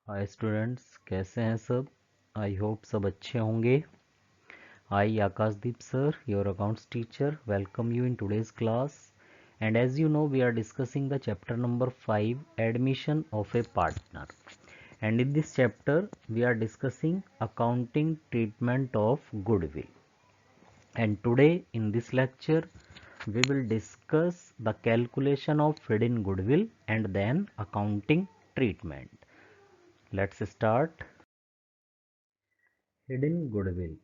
Hi students, कैसे हैं सब। आई होप सब अच्छे होंगे। I Akashdeep sir, your accounts teacher, welcome you in today's class. And as you know, we are discussing the chapter number 5, admission of a partner. And in this chapter we are discussing accounting treatment of goodwill. And today in this lecture we will discuss the calculation of hidden goodwill and then accounting treatment. Let's start. Hidden goodwill.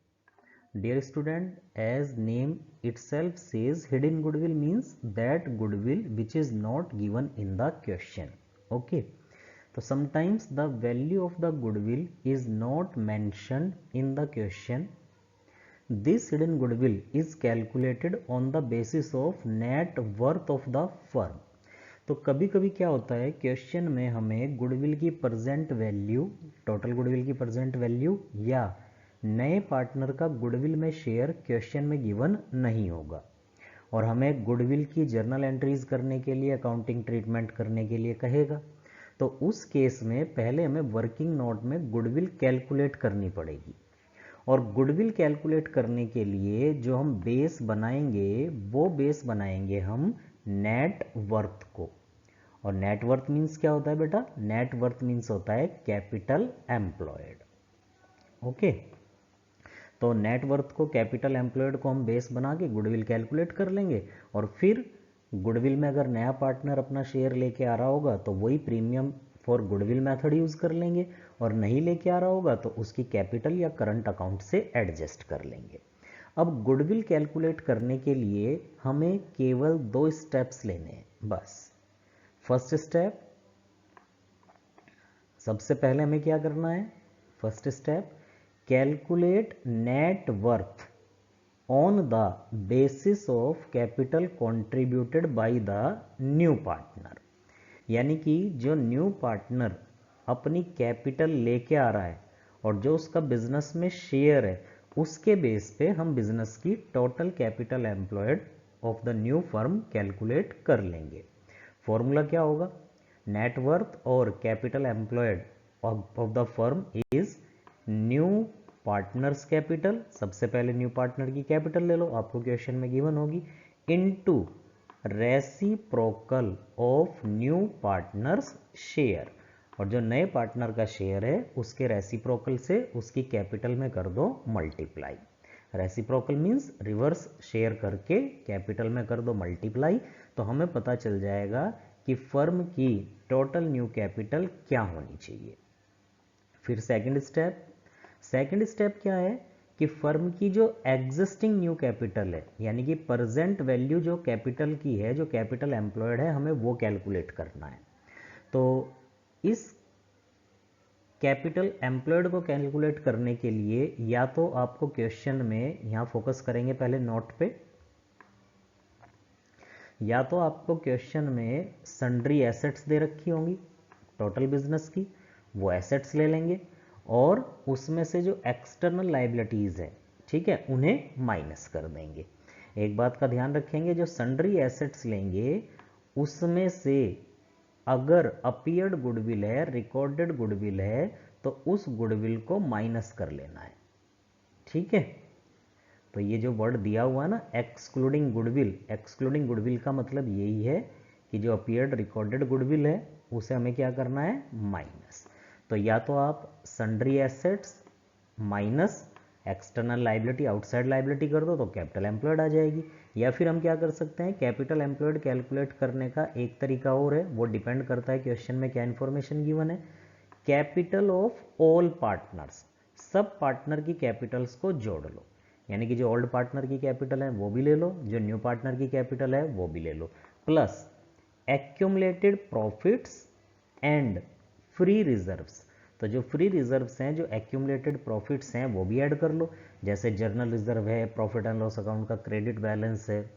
Dear student, as name itself says, hidden goodwill means that goodwill which is not given in the question. Okay. So sometimes the value of the goodwill is not mentioned in the question. This hidden goodwill is calculated on the basis of net worth of the firm. तो कभी कभी क्या होता है, question में हमें goodwill की present value, total goodwill की प्रेजेंट वैल्यू या नए पार्टनर का गुडविल में शेयर क्वेश्चन में गिवन नहीं होगा और हमें गुडविल की जर्नल एंट्रीज करने के लिए, अकाउंटिंग ट्रीटमेंट करने के लिए कहेगा। तो उस केस में पहले हमें वर्किंग नोट में गुडविल कैलकुलेट करनी पड़ेगी और गुडविल कैलकुलेट करने के लिए जो हम बेस बनाएंगे वो बेस बनाएंगे हम नेट वर्थ को। और नेट वर्थ मीन्स क्या होता है बेटा? नेट वर्थ मीन्स होता है कैपिटल एम्प्लॉयड। ओके, तो नेट वर्थ को, कैपिटल एम्प्लॉयड को हम बेस बना के गुडविल कैलकुलेट कर लेंगे और फिर गुडविल में अगर नया पार्टनर अपना शेयर लेके आ रहा होगा तो वही premium for goodwill method use कर लेंगे और नहीं लेके आ रहा होगा तो उसकी कैपिटल या करंट अकाउंट से एडजस्ट कर लेंगे। अब गुडविल कैलकुलेट करने के लिए हमें केवल 2 स्टेप्स लेने हैं बस। फर्स्ट स्टेप, सबसे पहले हमें क्या करना है? First step, calculate net worth on the basis of capital contributed by the new partner. यानी कि जो न्यू पार्टनर अपनी कैपिटल लेके आ रहा है और जो उसका बिजनेस में शेयर है उसके बेस पे हम बिजनेस की total capital employed of the new firm calculate कर लेंगे। फॉर्मूला क्या होगा? नेट वर्थ और capital employed of the firm is new partners capital, सबसे पहले न्यू पार्टनर की कैपिटल ले लो, आपको क्वेश्चन में गिवन होगी, into reciprocal of new partners share, और जो नए पार्टनर का शेयर है उसके रेसिप्रोकल से उसकी कैपिटल में कर दो multiply. Reciprocal means reverse share करके कैपिटल में कर दो मल्टीप्लाई, तो हमें पता चल जाएगा कि फर्म की टोटल न्यू कैपिटल क्या होनी चाहिए। फिर सेकंड स्टेप क्या है कि फर्म की जो एग्जिस्टिंग न्यू कैपिटल है, यानी कि प्रेजेंट वैल्यू जो कैपिटल की है, जो कैपिटल एम्प्लॉयड है, हमें वो कैलकुलेट करना है। तो इस कैपिटल एम्प्लॉयड को कैलकुलेट करने के लिए या तो आपको क्वेश्चन में, यहां फोकस करेंगे पहले नोट पे, या तो आपको क्वेश्चन में सन्ड्री एसेट्स दे रखी होंगी टोटल बिजनेस की, वो एसेट्स ले लेंगे और उसमें से जो एक्सटर्नल लाइबिलिटीज है, ठीक है, उन्हें माइनस कर देंगे। एक बात का ध्यान रखेंगे, जो सन्ड्री एसेट्स लेंगे उसमें से अगर अपीयर्ड गुडविल है, रिकॉर्डेड गुडविल है, तो उस गुडविल को माइनस कर लेना है। ठीक है, तो ये जो वर्ड दिया हुआ है ना, एक्सक्लूडिंग गुडविल, एक्सक्लूडिंग गुडविल का मतलब यही है कि जो अपीयर्ड रिकॉर्डेड गुडविल है उसे हमें क्या करना है? माइनस। तो या तो आप sundry assets minus external liability, outside liability कर दो तो कैपिटल एम्प्लॉयड आ जाएगी, या फिर हम क्या कर सकते हैं, कैपिटल एम्प्लॉयड कैलकुलेट करने का एक तरीका और है, वो डिपेंड करता है क्वेश्चन में क्या इन्फॉर्मेशन गिवन है। Capital of all partners, sub partner की कैपिटल्स को जोड़ लो, यानी कि जो ओल्ड पार्टनर की कैपिटल है वो भी ले लो, जो न्यू पार्टनर की कैपिटल है वो भी ले लो, plus accumulated profits and free reserves. तो जो फ्री रिजर्व्स हैं, जो एक्यूमुलेटेड प्रॉफिट्स हैं, वो भी ऐड कर लो, जैसे जर्नल रिजर्व है, प्रॉफिट एंड लॉस अकाउंट का क्रेडिट बैलेंस है,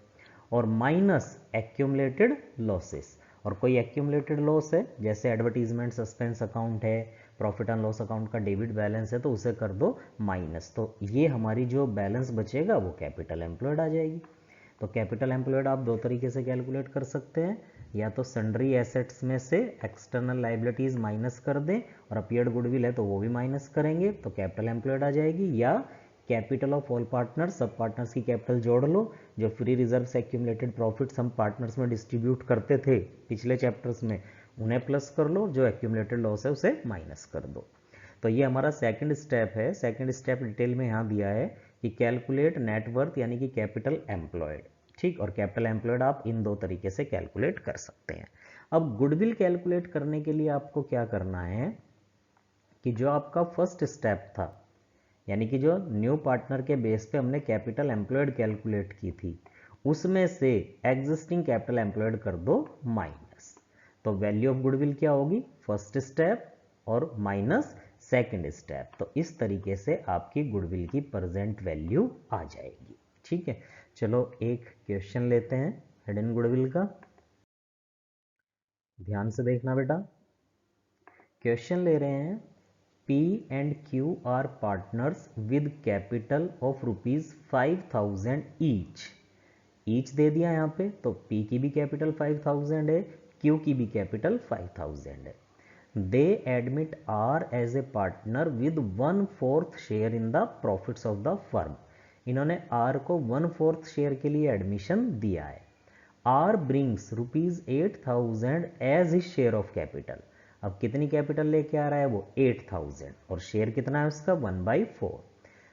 और माइनस एक्यूमुलेटेड लॉसेस। और कोई एक्यूमुलेटेड लॉस है जैसे एडवर्टीजमेंट सस्पेंस अकाउंट है, प्रॉफिट एंड लॉस अकाउंट का डेबिट बैलेंस है, तो उसे कर दो माइनस। तो ये हमारी जो बैलेंस बचेगा वो कैपिटल एम्प्लॉयड आ जाएगी। तो कैपिटल एम्प्लॉयड आप 2 तरीके से कैलकुलेट कर सकते हैं, या तो सन्ड्री एसेट्स में से एक्सटर्नल लाइबिलिटीज माइनस कर दें और अपीयर्ड गुडविल है तो वो भी माइनस करेंगे तो कैपिटल एम्प्लॉयड आ जाएगी, या कैपिटल ऑफ ऑल पार्टनर्स, सब पार्टनर्स की कैपिटल जोड़ लो, जो फ्री रिजर्व से एक्यूमुलेटेड प्रॉफिट्स हम पार्टनर्स में डिस्ट्रीब्यूट करते थे पिछले चैप्टर्स में, उन्हें प्लस कर लो, जो एक्यूमुलेटेड लॉस है उसे माइनस कर दो। तो ये हमारा सेकंड स्टेप है। सेकंड स्टेप डिटेल में यहाँ दिया है कि कैलकुलेट नेटवर्थ यानी कि कैपिटल एम्प्लॉयड, ठीक, और कैपिटल एम्प्लॉयड आप इन दो तरीके से कैलकुलेट कर सकते हैं। अब गुडविल कैलकुलेट करने के लिए आपको क्या करना है कि जो आपका फर्स्ट स्टेप था, यानी कि जो न्यू पार्टनर के बेस पे हमने कैपिटल एम्प्लॉयड कैलकुलेट की थी, उसमें से एग्जिस्टिंग कैपिटल एम्प्लॉयड कर दो माइनस। तो वैल्यू ऑफ गुडविल क्या होगी, फर्स्ट स्टेप और माइनस सेकंड स्टेप। तो इस तरीके से आपकी गुडविल की प्रेजेंट वैल्यू आ जाएगी। ठीक है, चलो एक क्वेश्चन लेते हैं हिडन गुडविल का, ध्यान से देखना बेटा। क्वेश्चन ले रहे हैं P and Q are partners with capital of ₹5,000 each दे दिया यहाँ पे, तो P की भी कैपिटल 5,000 है, Q की भी कैपिटल 5,000 है। They admit R as a partner with 1/4 share in the profits of the firm. इन्होंने R को 1/4 शेयर के लिए एडमिशन दिया है। R brings ₹8,000 as his share of capital. अब कितनी कैपिटल लेके आ रहा है वो 8,000, और शेयर कितना है उसका 1/4।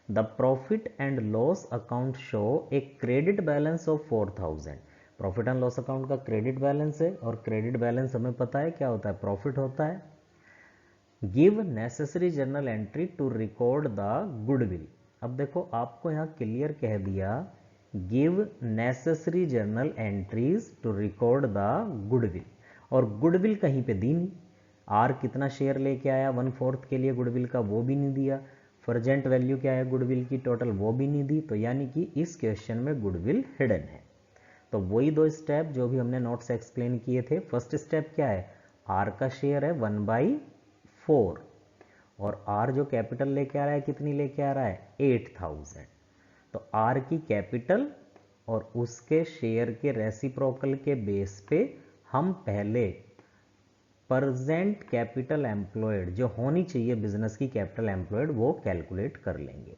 The profit and loss account show a credit balance of 4,000। Profit and loss account का क्रेडिट बैलेंस है, और क्रेडिट बैलेंस हमें पता है क्या होता है, प्रॉफिट होता है। Give necessary journal entry to record the goodwill. अब देखो आपको यहाँ क्लियर कह दिया, give necessary journal entries to record the goodwill, और गुडविल कहीं पे दी नहीं। आर कितना शेयर लेके आया 1/4 के लिए गुडविल का, वो भी नहीं दिया। प्रेजेंट वैल्यू क्या है गुडविल की टोटल, वो भी नहीं दी। तो यानी कि इस क्वेश्चन में गुडविल हिडन है। तो वही दो स्टेप जो भी हमने नोट्स एक्सप्लेन किए थे। फर्स्ट स्टेप क्या है, आर का शेयर है 1/4, और आर जो कैपिटल लेके आ रहा है कितनी लेके आ रहा है 8,000। तो आर की कैपिटल और उसके शेयर के रेसिप्रोकल के बेस पे हम पहले प्रेजेंट कैपिटल एम्प्लॉयड जो होनी चाहिए बिजनेस की कैपिटल एम्प्लॉयड वो कैलकुलेट कर लेंगे।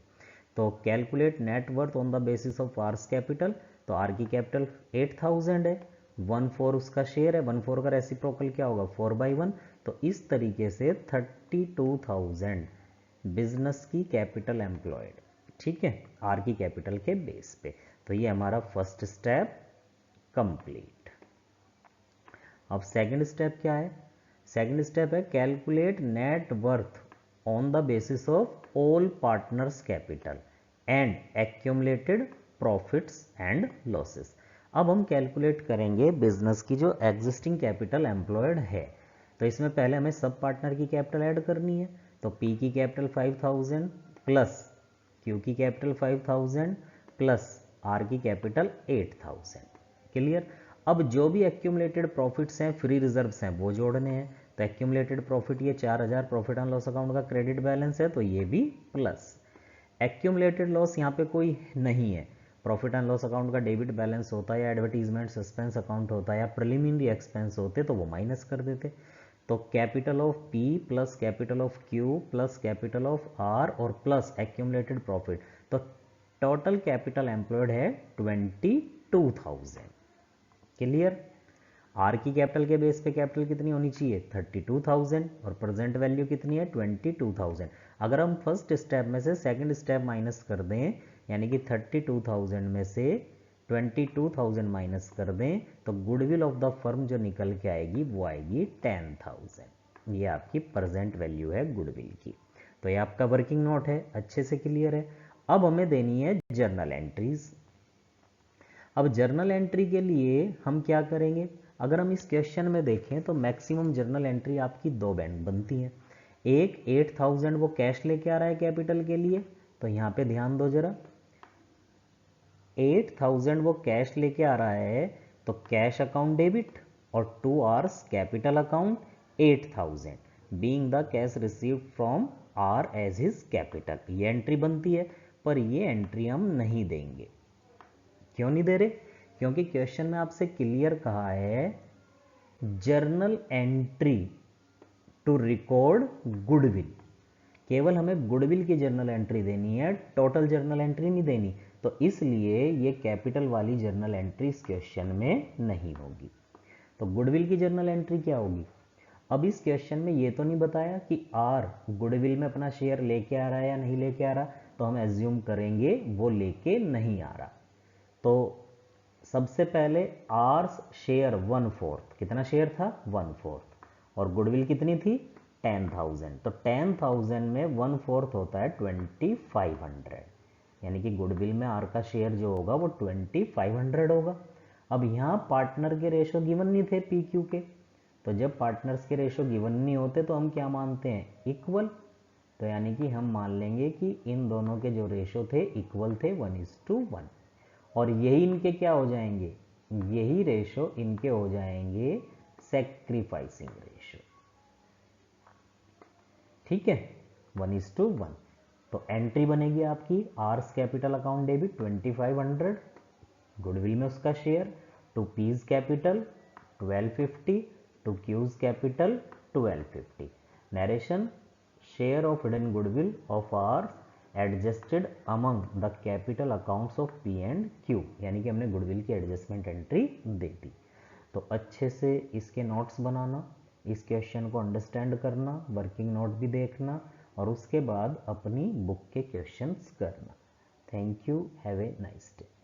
तो calculate net worth on the basis of R's capital. तो आर की कैपिटल 8,000 है, 1/4 उसका शेयर है, 1/4 का रेसिप्रोकल क्या होगा 4/1। तो इस तरीके से 32,000 बिजनेस की कैपिटल एम्प्लॉयड, ठीक है, आर की कैपिटल के बेस पे। तो ये हमारा फर्स्ट स्टेप कंप्लीट। अब सेकंड स्टेप क्या है, सेकंड स्टेप है calculate net worth on the basis of all partners capital and accumulated profits and losses. अब हम कैलकुलेट करेंगे बिजनेस की जो एग्जिस्टिंग कैपिटल एम्प्लॉयड है। तो इसमें पहले हमें सब पार्टनर की कैपिटल ऐड करनी है। तो P की कैपिटल 5,000 प्लस Q की कैपिटल 5,000 प्लस R की कैपिटल 8,000। क्लियर। अब जो भी एक्यूमुलेटेड प्रॉफिट्स हैं, फ्री रिजर्व्स हैं, वो जोड़ने हैं। तो एक्यूमुलेटेड प्रॉफिट ये 4,000 प्रॉफिट एंड लॉस अकाउंट का क्रेडिट बैलेंस है, तो ये भी प्लस। एक्यूमुलेटेड लॉस यहाँ पे कोई नहीं है। प्रॉफिट एंड लॉस अकाउंट का डेबिट बैलेंस होता है, या एडवर्टीजमेंट सस्पेंस अकाउंट होता है, या प्रिलिमिनरी एक्सपेंस होते तो वो माइनस कर देते। तो capital of P plus capital of Q plus capital of R और प्लस एक्यूमुलेटेड प्रॉफिट, तो टोटल कैपिटल एम्प्लॉयड है 22,000। क्लियर। आर की कैपिटल के बेस पे कैपिटल कितनी होनी चाहिए 32,000, और प्रेजेंट वैल्यू कितनी है 22,000। अगर हम फर्स्ट स्टेप में से सेकंड स्टेप माइनस कर दें, यानी कि 32,000 में से 22,000 माइनस कर दें, तो गुडविल ऑफ द फर्म जो निकल के आएगी वो आएगी 10,000। ये आपकी प्रेजेंट वैल्यू है गुडविल की। तो ये आपका वर्किंग नोट है, अच्छे से क्लियर है। अब हमें देनी है जर्नल एंट्रीज। अब जर्नल एंट्री के लिए हम क्या करेंगे, अगर हम इस क्वेश्चन में देखें तो मैक्सिमम जर्नल एंट्री आपकी दो बैंड बनती हैं। एक 8,000 वो कैश लेके आ रहा है कैपिटल के लिए, तो यहाँ पे ध्यान दो जरा, 8,000 वो कैश लेके आ रहा है, तो कैश अकाउंट डेबिट, और 2 R's capital account 8,000 being the cash received from R as his capital. ये एंट्री बनती है, पर ये एंट्री हम नहीं देंगे। क्यों नहीं दे रहे, क्योंकि क्वेश्चन में आपसे क्लियर कहा है journal entry to record goodwill. केवल हमें गुडविल की जर्नल एंट्री देनी है, टोटल जर्नल एंट्री नहीं देनी, तो इसलिए ये कैपिटल वाली जर्नल एंट्री इस क्वेश्चन में नहीं होगी। तो गुडविल की जर्नल एंट्री क्या होगी? अब इस क्वेश्चन में ये तो नहीं बताया कि आर गुडविल में अपना शेयर लेके आ रहा है या नहीं लेके आ रहा, तो हम एज्यूम करेंगे वो लेके नहीं आ रहा। तो सबसे पहले आर शेयर 1/4, कितना शेयर था? 1/4, और गुडविल कितनी थी? 10,000। तो 10,000 में 1/4 होता है 2500, यानी कि गुडविल में आर का शेयर जो होगा वो 2500 होगा। अब यहाँ पार्टनर के रेशो गिवन नहीं थे पी क्यू के, तो जब पार्टनर्स के रेशो गिवन नहीं होते तो हम क्या मानते हैं? इक्वल। तो यानी कि हम मान लेंगे कि इन दोनों के जो रेशो थे इक्वल थे 1:1, और यही इनके क्या हो जाएंगे? यही रेशो इनके हो जाएंगे सैक्रिफाइसिंग रेशो। ठीक है, 1:1। तो एंट्री बनेगी आपकी R's capital account debit 2500, goodwill में उसका share, to P's capital 1250, to Q's capital 1250। Narration, share of hidden goodwill of R's adjusted among the capital accounts of P and Q, यानी कि हमने गुडविल की एडजस्टमेंट एंट्री दे दी। तो अच्छे से इसके नोट्स बनाना, इस क्वेश्चन को अंडरस्टैंड करना, वर्किंग नोट भी देखना, और उसके बाद अपनी बुक के क्वेश्चंस करना। Thank you, have a nice day.